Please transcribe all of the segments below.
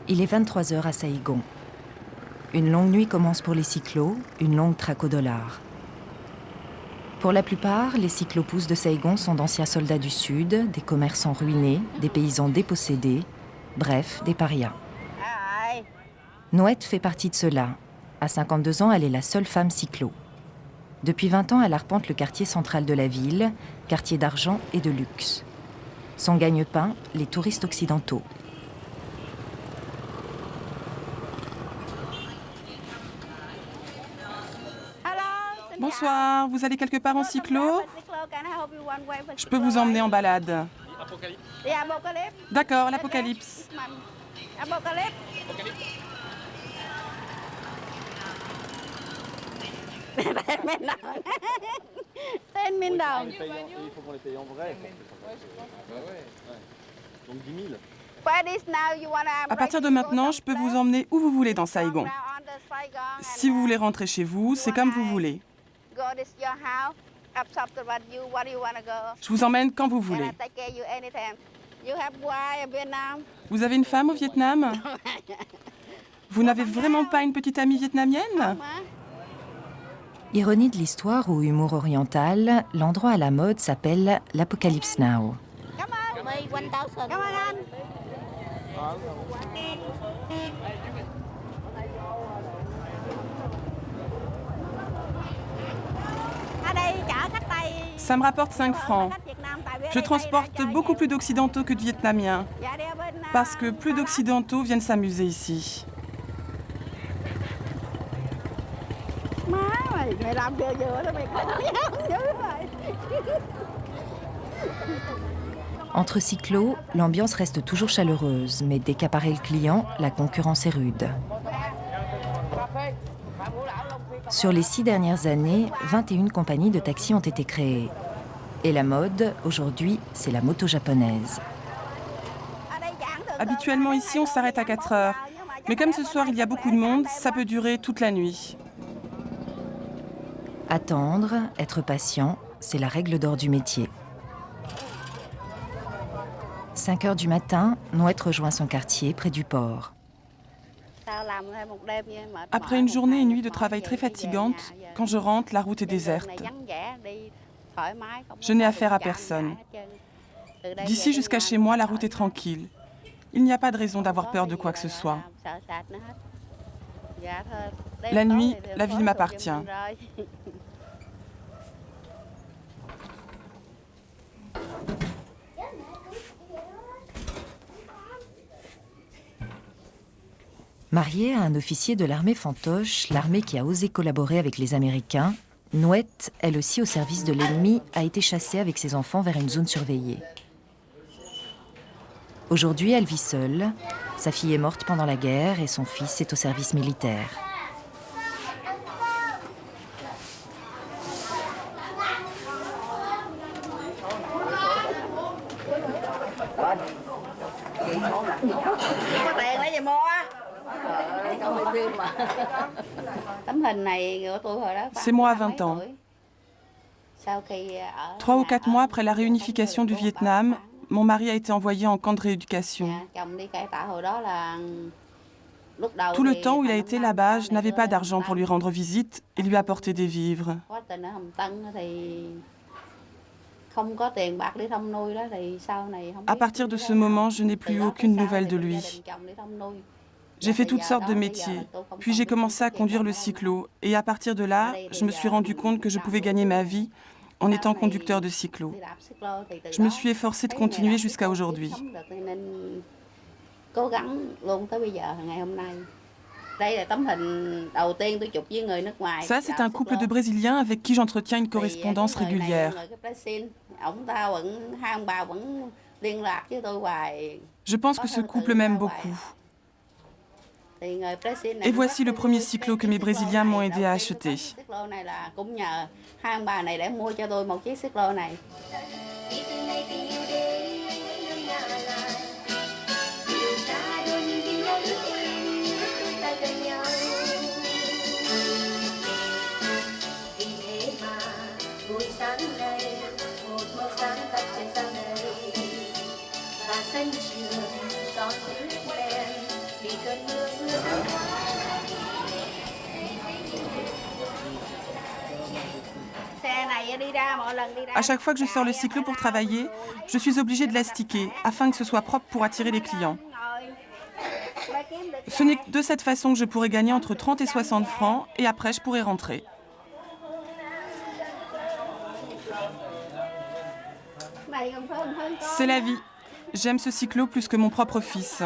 Il est 23 heures à Saïgon. Une longue nuit commence pour les cyclos, une longue traque au dollar. Pour la plupart, les cyclopousses de Saïgon sont d'anciens soldats du Sud, des commerçants ruinés, des paysans dépossédés, bref, des parias. Noët fait partie de ceux-là. À 52 ans, elle est la seule femme cyclo. Depuis 20 ans, elle arpente le quartier central de la ville, quartier d'argent et de luxe. Son gagne-pain, les touristes occidentaux. Bonsoir, vous allez quelque part en cyclo? Je peux vous emmener en balade. D'accord, l'Apocalypse. Il faut qu'on les paye en vrai. Donc 10 000. À partir de maintenant, je peux vous emmener où vous voulez dans Saïgon. Si vous voulez rentrer chez vous, c'est comme vous voulez. Je vous emmène quand vous voulez. Vous avez une femme au Vietnam? Vous n'avez vraiment pas une petite amie vietnamienne? Ironie de l'histoire ou humour oriental, l'endroit à la mode s'appelle l'Apocalypse Now. Ça me rapporte 5 francs. Je transporte beaucoup plus d'Occidentaux que de Vietnamiens, parce que plus d'Occidentaux viennent s'amuser ici. Entre cyclos, l'ambiance reste toujours chaleureuse, mais dès qu'apparaît le client, la concurrence est rude. Sur les 6 dernières années, 21 compagnies de taxis ont été créées. Et la mode, aujourd'hui, c'est la moto japonaise. Habituellement ici, on s'arrête à 4 heures. Mais comme ce soir, il y a beaucoup de monde, ça peut durer toute la nuit. Attendre, être patient, c'est la règle d'or du métier. 5 heures du matin, Noët rejoint son quartier près du port. Après une journée et une nuit de travail très fatigante, quand je rentre, la route est déserte. Je n'ai affaire à personne. D'ici jusqu'à chez moi, la route est tranquille. Il n'y a pas de raison d'avoir peur de quoi que ce soit. La nuit, la ville m'appartient. Mariée à un officier de l'armée fantoche, l'armée qui a osé collaborer avec les Américains, Noët, elle aussi au service de l'ennemi, a été chassée avec ses enfants vers une zone surveillée. Aujourd'hui, elle vit seule. Sa fille est morte pendant la guerre et son fils est au service militaire. C'est moi à 20 ans. 3 ou 4 mois après la réunification du Vietnam, mon mari a été envoyé en camp de rééducation. Tout le temps où il a été là-bas, je n'avais pas d'argent pour lui rendre visite et lui apporter des vivres. À partir de ce moment, je n'ai plus aucune nouvelle de lui. J'ai fait toutes sortes de métiers, puis j'ai commencé à conduire le cyclo. Et à partir de là, je me suis rendu compte que je pouvais gagner ma vie en étant conducteur de cyclo. Je me suis efforcée de continuer jusqu'à aujourd'hui. Ça, c'est un couple de Brésiliens avec qui j'entretiens une correspondance régulière. Je pense que ce couple m'aime beaucoup. Et voici le premier cyclo que mes Brésiliens m'ont aidé à acheter. À chaque fois que je sors le cyclo pour travailler, je suis obligée de l'astiquer afin que ce soit propre pour attirer les clients. Ce n'est que de cette façon que je pourrai gagner entre 30 et 60 francs et après je pourrai rentrer. C'est la vie. J'aime ce cyclo plus que mon propre fils.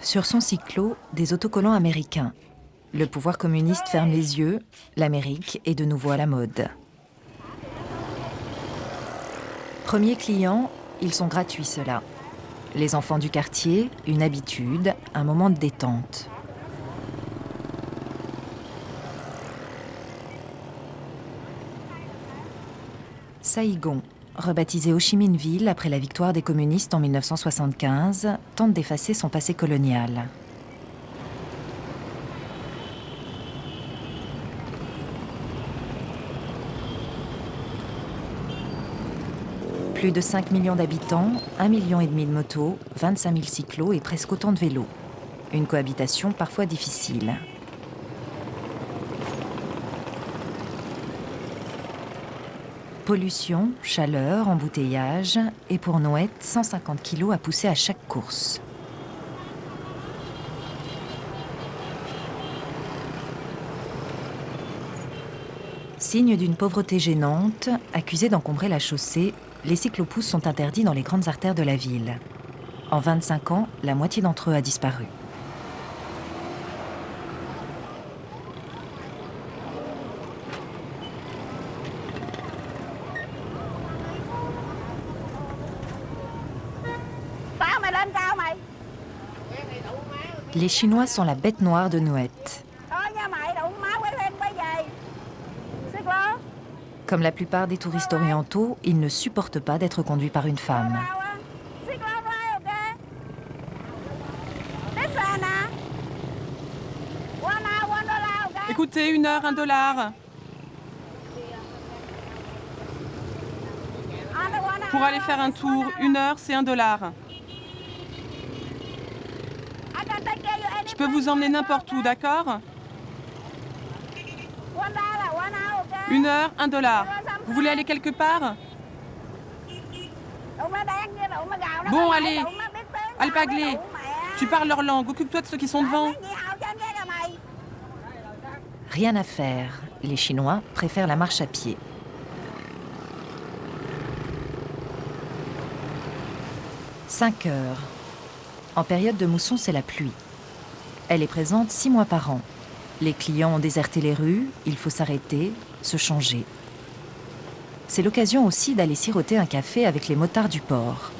Sur son cyclo, des autocollants américains. Le pouvoir communiste ferme les yeux, l'Amérique est de nouveau à la mode. Premier client, ils sont gratuits ceux-là. Les enfants du quartier, une habitude, un moment de détente. Saïgon, rebaptisé Ho Chi Minh Ville après la victoire des communistes en 1975, tente d'effacer son passé colonial. Plus de 5 millions d'habitants, 1,5 million de motos, 25 000 cyclos et presque autant de vélos. Une cohabitation parfois difficile. Pollution, chaleur, embouteillage et pour Nouette, 150 kilos à pousser à chaque course. Signe d'une pauvreté gênante, accusés d'encombrer la chaussée, les cyclopousses sont interdits dans les grandes artères de la ville. En 25 ans, la moitié d'entre eux a disparu. Les Chinois sont la bête noire de Nouette. Comme la plupart des touristes orientaux, ils ne supportent pas d'être conduits par une femme. Écoutez, 1 heure, $1. Pour aller faire un tour, 1 heure, c'est $1. Je peux vous emmener n'importe où, d'accord? 1 heure, $1. Vous voulez aller quelque part? Bon, allez. Alpaglé, tu parles leur langue, occupe-toi de ceux qui sont devant. Rien à faire. Les Chinois préfèrent la marche à pied. « 5 heures. En période de mousson, c'est la pluie. Elle est présente 6 mois par an. Les clients ont déserté les rues, il faut s'arrêter, se changer. C'est l'occasion aussi d'aller siroter un café avec les motards du port.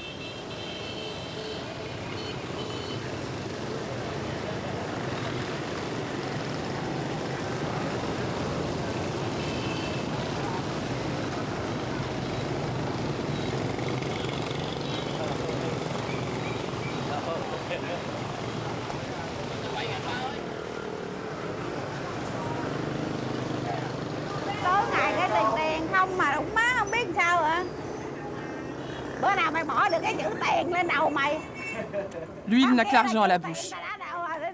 Lui, il n'a que l'argent à la bouche.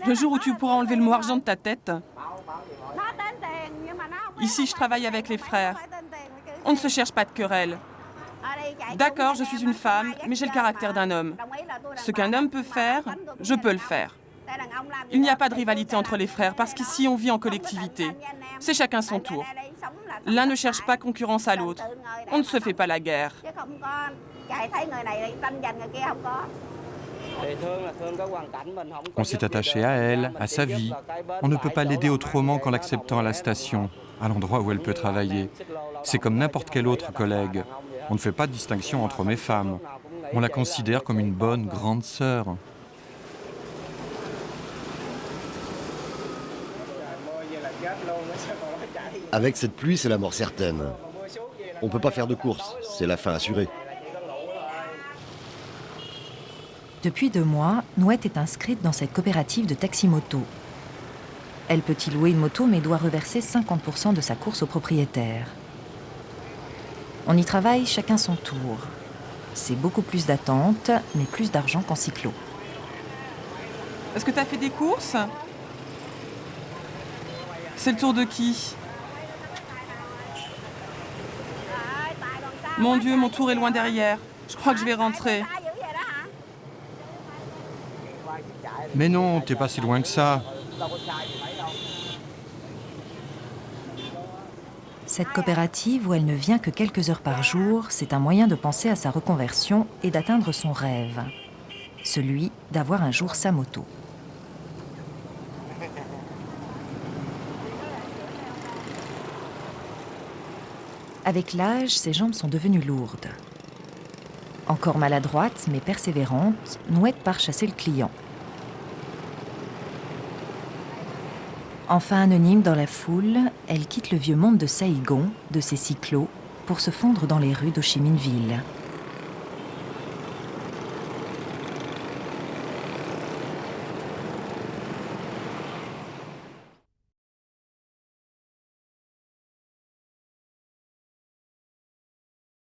Le jour où tu pourras enlever le mot argent de ta tête. Ici, je travaille avec les frères. On ne se cherche pas de querelle. D'accord, je suis une femme, mais j'ai le caractère d'un homme. Ce qu'un homme peut faire, je peux le faire. Il n'y a pas de rivalité entre les frères, parce qu'ici, on vit en collectivité. C'est chacun son tour. L'un ne cherche pas concurrence à l'autre. On ne se fait pas la guerre. On s'est attaché à elle, à sa vie. On ne peut pas l'aider autrement qu'en l'acceptant à la station, à l'endroit où elle peut travailler. C'est comme n'importe quel autre collègue. On ne fait pas de distinction entre hommes et femmes. On la considère comme une bonne grande sœur. Avec cette pluie, c'est la mort certaine. On ne peut pas faire de course, c'est la fin assurée. Depuis 2 mois, Nouette est inscrite dans cette coopérative de taxi-moto. Elle peut y louer une moto mais doit reverser 50% de sa course au propriétaire. On y travaille chacun son tour. C'est beaucoup plus d'attente, mais plus d'argent qu'en cyclo. Est-ce que tu as fait des courses? C'est le tour de qui? Mon Dieu, mon tour est loin derrière. Je crois que je vais rentrer. Mais non, t'es pas si loin que ça. Cette coopérative où elle ne vient que quelques heures par jour, c'est un moyen de penser à sa reconversion et d'atteindre son rêve, celui d'avoir un jour sa moto. Avec l'âge, ses jambes sont devenues lourdes. Encore maladroite, mais persévérante, Nouette part chasser le client. Enfin anonyme dans la foule, elle quitte le vieux monde de Saïgon, de ses cyclos, pour se fondre dans les rues d'Ho Chi Minh Ville.